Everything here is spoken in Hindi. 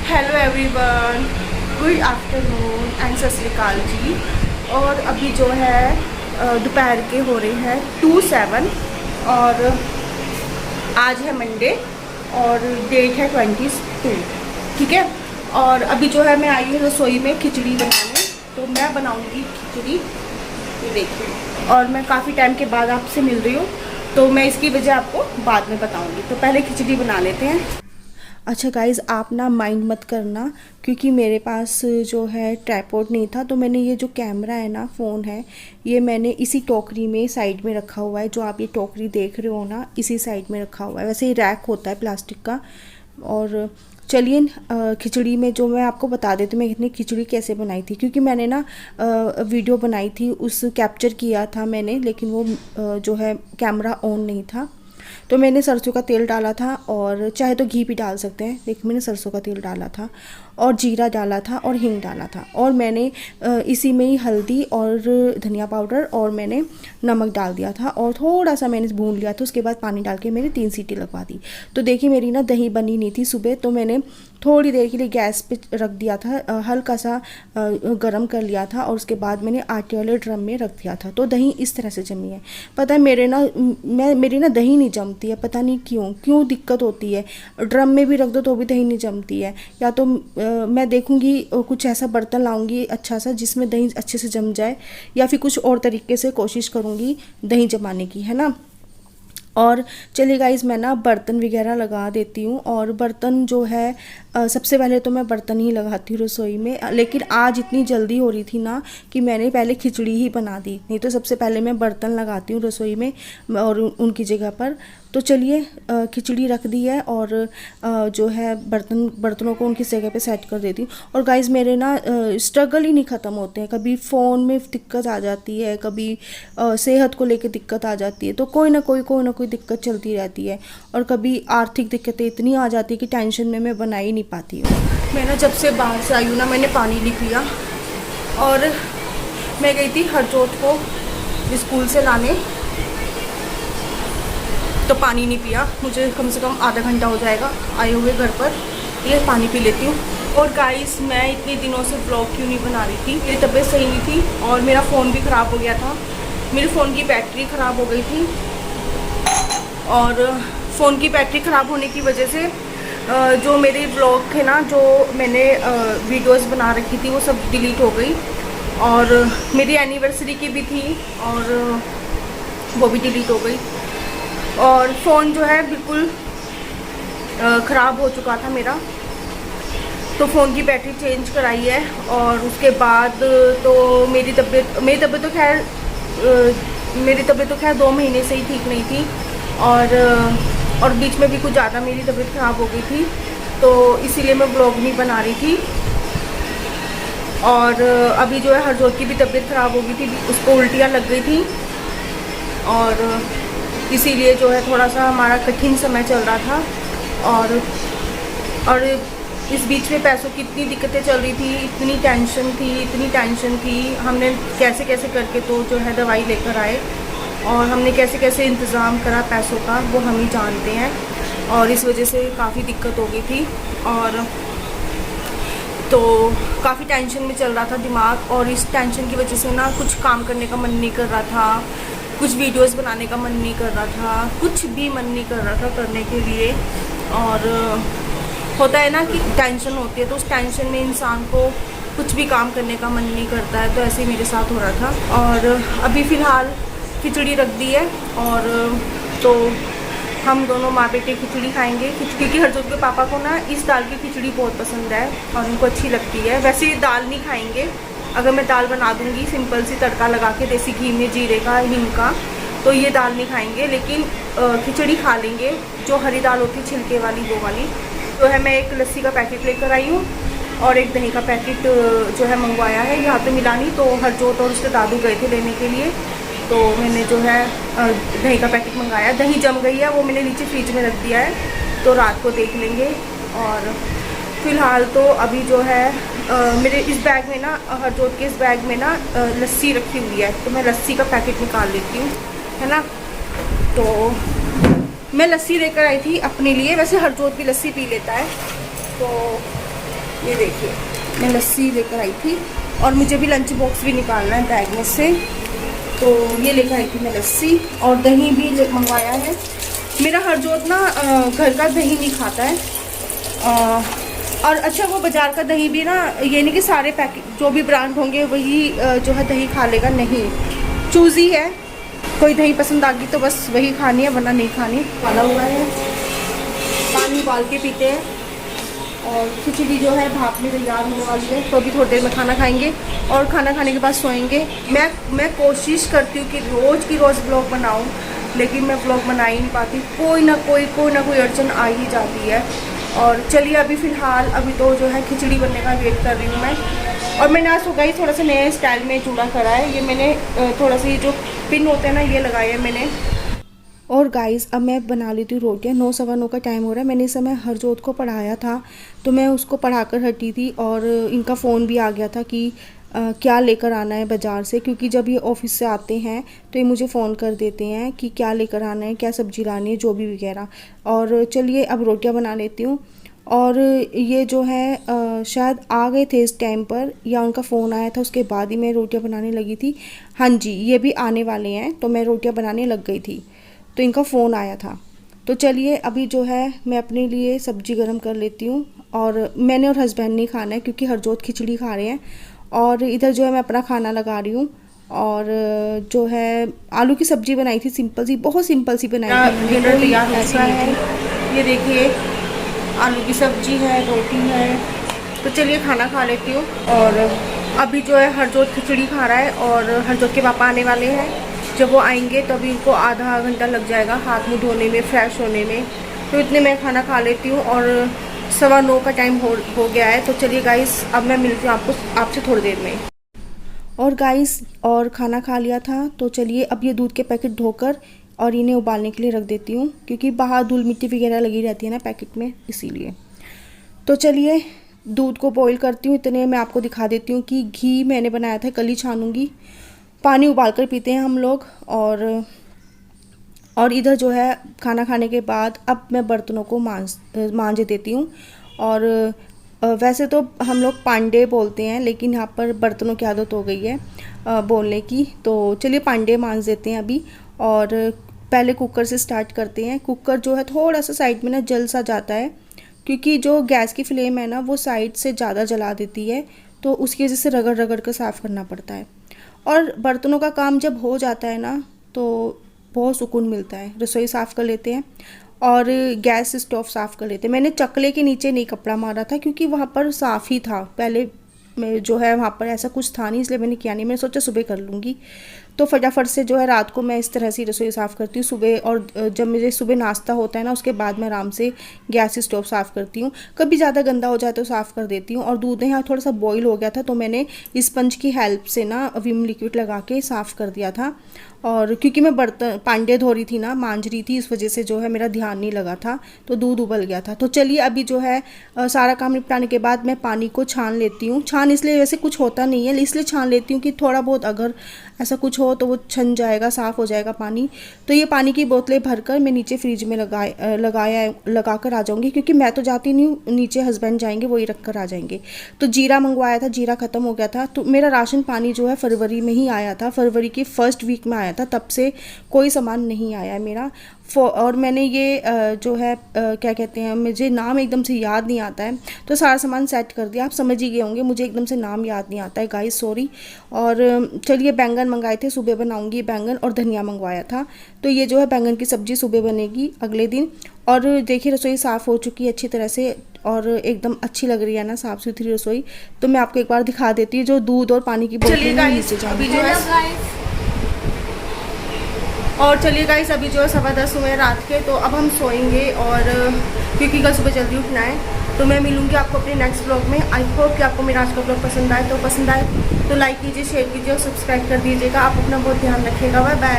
Hello everyone, good afternoon and सत श्री अकाल जी। और अभी जो है दोपहर के हो रहे हैं 2:07 और आज है मंडे और डेट है 22, ठीक है। और अभी जो है मैं आई हूँ रसोई में खिचड़ी बनाने, तो मैं बनाऊँगी खिचड़ी, ये देखिए। और मैं काफ़ी टाइम के बाद आपसे मिल रही हूँ, तो मैं इसकी वजह आपको बाद में बताऊँगी। तो पहले खिचड़ी बना लेते हैं। अच्छा गाइज़, आप ना माइंड मत करना, क्योंकि मेरे पास जो है ट्राइपॉड नहीं था, तो मैंने ये जो कैमरा है ना, फ़ोन है, ये मैंने इसी टोकरी में साइड में रखा हुआ है। जो आप ये टोकरी देख रहे हो ना, इसी साइड में रखा हुआ है। वैसे ही रैक होता है प्लास्टिक का। और चलिए खिचड़ी में जो मैं आपको बता देती हूँ मैं इतनी खिचड़ी कैसे बनाई थी, क्योंकि मैंने ना वीडियो बनाई थी, उस कैप्चर किया था मैंने, लेकिन वो जो है कैमरा ऑन नहीं था। तो मैंने सरसों का तेल डाला था, और चाहे तो घी भी डाल सकते हैं, लेकिन मैंने सरसों का तेल डाला था और जीरा डाला था और हींग डाला था। और मैंने इसी में ही हल्दी और धनिया पाउडर और मैंने नमक डाल दिया था, और थोड़ा सा मैंने भून लिया था। उसके बाद पानी डाल के मैंने 3 सीटी लगवा दी। तो देखिए मेरी ना दही बनी नहीं थी सुबह, तो मैंने थोड़ी देर के लिए गैस पे रख दिया था, हल्का सा गरम कर लिया था, और उसके बाद मैंने आटे वाले ड्रम में रख दिया था। तो दही इस तरह से जमी है। पता है मेरी ना दही नहीं जमती है, पता नहीं क्यों दिक्कत होती है। ड्रम में भी रख दो तो भी दही नहीं जमती है। या तो मैं देखूंगी कुछ ऐसा बर्तन लाऊंगी अच्छा सा जिसमें दही अच्छे से जम जाए, या फिर कुछ और तरीके से कोशिश करूंगी दही जमाने की, है ना। और चलिए गाइज़, मैं ना बर्तन वगैरह लगा देती हूँ। और बर्तन जो है सबसे पहले तो मैं बर्तन ही लगाती हूँ रसोई में, लेकिन आज इतनी जल्दी हो रही थी ना कि मैंने पहले खिचड़ी ही बना दी। नहीं तो सबसे पहले मैं बर्तन लगाती हूँ रसोई में और उनकी जगह पर। तो चलिए खिचड़ी रख दी है, और जो है बर्तनों को उनकी जगह पे सेट कर देती हूँ। और गाइज़ मेरे ना स्ट्रगल ही नहीं ख़त्म होते हैं। कभी फ़ोन में दिक्कत आ जाती है, कभी सेहत को लेकर दिक्कत आ जाती है, तो कोई ना कोई दिक्कत चलती रहती है। और कभी आर्थिक दिक्कतें इतनी आ जाती है कि टेंशन में मैं बना ही नहीं पाती हूँ। मैं ना जब से बाहर से आई हूँ ना, मैंने पानी नहीं पिया। और मैं गई थी हरजोत को स्कूल से लाने, तो पानी नहीं पिया। मुझे कम से कम आधा घंटा हो जाएगा आए हुए घर पर। ये पानी पी लेती हूँ। और गाइस, मैं इतने दिनों से ब्लॉग क्यों नहीं बना रही थी, मेरी तबीयत सही नहीं थी और मेरा फ़ोन भी ख़राब हो गया था। मेरे फ़ोन की बैटरी ख़राब हो गई थी, और फ़ोन की बैटरी ख़राब होने की वजह से जो मेरे ब्लॉग थे ना, जो मैंने वीडियोस बना रखी थी, वो सब डिलीट हो गई। और मेरी एनिवर्सरी की भी थी, और वो भी डिलीट हो गई। और फ़ोन जो है बिल्कुल ख़राब हो चुका था मेरा, तो फ़ोन की बैटरी चेंज कराई है। और उसके बाद तो मेरी तबीयत तो खैर 2 महीने से ही ठीक नहीं थी। और बीच में भी कुछ ज़्यादा मेरी तबीयत ख़राब हो गई थी, तो इसीलिए मैं ब्लॉग नहीं बना रही थी। और अभी जो है हरजोत की भी तबीयत ख़राब हो गई थी, उसको उल्टियाँ लग गई थी, और इसीलिए जो है थोड़ा सा हमारा कठिन समय चल रहा था। और इस बीच में पैसों की इतनी दिक्कतें चल रही थी, इतनी टेंशन थी। हमने कैसे करके तो जो है दवाई लेकर आए, और हमने कैसे इंतज़ाम करा पैसों का, वो हम ही जानते हैं। और इस वजह से काफ़ी दिक्कत हो गई थी, और तो काफ़ी टेंशन में चल रहा था दिमाग। और इस टेंशन की वजह से ना कुछ काम करने का मन नहीं कर रहा था, कुछ वीडियोस बनाने का मन नहीं कर रहा था, कुछ भी मन नहीं कर रहा था करने के लिए। और होता है ना कि टेंशन होती है, तो उस टेंशन में इंसान को कुछ भी काम करने का मन नहीं करता है। तो ऐसे ही मेरे साथ हो रहा था। और अभी फ़िलहाल खिचड़ी रख दी है, और तो हम दोनों माँ बेटे खिचड़ी खाएंगे। क्योंकि हरजोत के पापा को ना इस दाल की खिचड़ी बहुत पसंद है और उनको अच्छी लगती है। वैसे ये दाल नहीं खाएंगे, अगर मैं दाल बना दूंगी सिंपल सी तड़का लगा के देसी घी में, जीरे का, हींग का, तो ये दाल नहीं खाएंगे। लेकिन खिचड़ी खा लेंगे। जो हरी दाल होती है छिलके वाली, वो वाली तो है। मैं एक लस्सी का पैकेट लेकर आई हूँ, और एक दही का पैकेट जो है मंगवाया है। यहाँ पे मिला नहीं, तो हरजोत और उसके दादू गए थे लेने के लिए, तो मैंने जो है दही का पैकेट मंगाया। दही जम गई है, वो मैंने नीचे फ्रिज में रख दिया है, तो रात को देख लेंगे। और फ़िलहाल तो अभी जो है मेरे इस बैग में ना, हरजोत के इस बैग में ना लस्सी रखी हुई है, तो मैं लस्सी का पैकेट निकाल लेती हूँ, है ना। तो मैं लस्सी लेकर आई थी अपने लिए। वैसे हरजोत भी लस्सी पी लेता है, तो ये देखिए मैं लस्सी लेकर आई थी और मुझे भी लंच बॉक्स भी निकालना है बैग में से, तो ये लेकर आई थी मैं लस्सी। और दही भी मंगवाया है। मेरा हरजोत ना घर का दही नहीं खाता है, और अच्छा वो बाज़ार का दही भी ना, ये नहीं कि सारे पैकेट जो भी ब्रांड होंगे वही जो है दही खा लेगा, नहीं, चूज़ी है। कोई दही पसंद आ गई तो बस वही खानी है, वरना नहीं खानी। डाला हुआ है, पानी उबाल के पीते हैं। और खिचड़ी जो है भाप में तैयार होने वाली है, तो अभी थोड़ी देर में खाना खाएंगे और खाना खाने के बाद सोएंगे। मैं कोशिश करती हूँ कि रोज़ की रोज़ ब्लॉग बनाऊँ, लेकिन मैं ब्लॉग बना ही नहीं पाती। कोई ना कोई अड़चन आ ही जाती है। और चलिए अभी फ़िलहाल अभी तो जो है खिचड़ी बनने का वेट कर रही हूँ मैं। और मैंने आज सुबह ही थोड़ा सा नए स्टाइल में चूड़ा करा है। ये मैंने थोड़ा सा ये जो पिन होते हैं ना, ये लगाए हैं मैंने। और गाइस अब मैं बना लेती हूँ रोटियाँ। 9 सवा 9 का टाइम हो रहा है। मैंने इस समय हरजोत को पढ़ाया था, तो मैं उसको पढ़ा कर हटी थी और इनका फ़ोन भी आ गया था कि क्या लेकर आना है बाज़ार से, क्योंकि जब ये ऑफिस से आते हैं तो ये मुझे फ़ोन कर देते हैं कि क्या लेकर आना है, क्या सब्ज़ी लानी है, जो भी वगैरह। और चलिए अब रोटियाँ बना लेती हूँ। और ये जो है शायद आ गए थे इस टाइम पर, या उनका फ़ोन आया था उसके बाद ही मैं रोटियाँ बनाने लगी थी। हाँ जी, ये भी आने वाले हैं, तो मैं रोटियाँ बनाने लग गई थी, तो इनका फ़ोन आया था। तो चलिए अभी जो है मैं अपने लिए सब्ज़ी गरम कर लेती हूँ। और मैंने और हस्बैंड नहीं खाना है, क्योंकि हरजोत खिचड़ी खा रहे हैं। और इधर जो है मैं अपना खाना लगा रही हूँ। और जो है आलू की सब्ज़ी बनाई थी, सिंपल सी, बहुत सिंपल सी बनाई थी। डिनर तैयार हो चुका है, ये देखिए आलू की सब्ज़ी है, रोटी है। तो चलिए खाना खा लेती हूँ। और अभी जो है हरजोत खिचड़ी खा रहा है और हरजोत के पापा आने वाले हैं। जब वो आएंगे तो अभी इनको आधा घंटा लग जाएगा हाथ मुँह धोने में, फ्रेश होने में। तो इतने मैं खाना खा लेती हूँ। और 9:15 का टाइम हो गया है। तो चलिए गाइस अब मैं मिलती हूँ आपसे थोड़ी देर में। और गाइस और खाना खा लिया था, तो चलिए अब ये दूध के पैकेट धोकर और इन्हें उबालने के लिए रख देती हूँ, क्योंकि बाहर धूल मिट्टी वगैरह लगी रहती है ना पैकेट में, इसीलिए। तो चलिए दूध को बॉईल करती हूँ। इतने मैं आपको दिखा देती हूँ कि घी मैंने बनाया था, कल ही छानूंगी। पानी उबाल कर पीते हैं हम लोग। और इधर जो है खाना खाने के बाद अब मैं बर्तनों को मांज देती हूँ। और वैसे तो हम लोग पांडे बोलते हैं, लेकिन यहाँ पर बर्तनों की आदत हो गई है बोलने की। तो चलिए पांडे मांज देते हैं अभी। और पहले कुकर से स्टार्ट करते हैं। कुकर जो है थोड़ा सा साइड में ना जल सा जाता है, क्योंकि जो गैस की फ्लेम है ना वो साइड से ज़्यादा जला देती है, तो उसकी वजह से रगड़ रगड़ कर साफ़ करना पड़ता है। और बर्तनों का काम जब हो जाता है ना तो बहुत सुकून मिलता है। रसोई साफ़ कर लेते हैं और गैस स्टोव साफ़ कर लेते हैं। मैंने चकले के नीचे नहीं कपड़ा मारा था, क्योंकि वहाँ पर साफ़ ही था पहले में, जो है वहाँ पर ऐसा कुछ था नहीं, इसलिए मैंने किया नहीं। मैंने सोचा सुबह कर लूँगी। तो फटाफट से जो है रात को मैं इस तरह से रसोई साफ़ करती हूँ सुबह। और जब मुझे सुबह नाश्ता होता है ना, उसके बाद मैं आराम से गैस स्टोव साफ़ करती हूँ। कभी ज़्यादा गंदा हो जाए तो साफ़ कर देती हूँ। और दूध यहाँ थोड़ा सा बॉईल हो गया था, तो मैंने स्पंज की हेल्प से ना विम लिक्विड लगा के साफ़ कर दिया था। और क्योंकि मैं बर्तन पांडे धो रही थी ना, मांज रही थी, इस वजह से जो है मेरा ध्यान नहीं लगा था, तो दूध उबल गया था। तो चलिए अभी जो है सारा काम निपटाने के बाद मैं पानी को छान लेती हूँ। छान इसलिए, वैसे कुछ होता नहीं है, इसलिए छान लेती हूँ कि थोड़ा बहुत अगर ऐसा कुछ हो तो वो छन जाएगा, साफ़ हो जाएगा पानी। तो ये पानी की बोतलें भरकर मैं नीचे फ्रिज में लगा कर आ जाऊँगी, क्योंकि मैं तो जाती नहीं हूँ, नीचे हस्बैंड जाएंगे, वही रख कर आ जाएंगे। तो जीरा मंगवाया था, जीरा ख़त्म हो गया था। तो मेरा राशन पानी जो है फरवरी में ही आया था, फरवरी की फर्स्ट वीक में आया था, तब से कोई सामान नहीं आया है मेरा। और मैंने ये जो है क्या कहते हैं, मुझे नाम एकदम से याद नहीं आता है, तो सारा सामान सेट कर दिया। आप समझ ही गए होंगे, मुझे एकदम से नाम याद नहीं आता है गाइस, सॉरी। और चलिए बैंगन मंगाए थे, सुबह बनाऊंगी बैंगन, और धनिया मंगवाया था। तो ये जो है बैंगन की सब्ज़ी सुबह बनेगी अगले दिन। और देखिए रसोई साफ़ हो चुकी है अच्छी तरह से, और एकदम अच्छी लग रही है ना, साफ़ सुथरी रसोई। तो मैं आपको एक बार दिखा देती हूँ जो दूध और पानी की बोतल नीचे जाएगी। और चलिए गाइस अभी जो है 10:15 हुए रात के, तो अब हम सोएंगे। और क्योंकि कल सुबह जल्दी उठना है, तो मैं मिलूंगी आपको अपने नेक्स्ट ब्लॉग में। आई होप कि आपको मेरा आज का ब्लॉग पसंद आए तो लाइक कीजिए, शेयर कीजिए और सब्सक्राइब कर दीजिएगा। आप अपना बहुत ध्यान रखिएगा। Bye bye.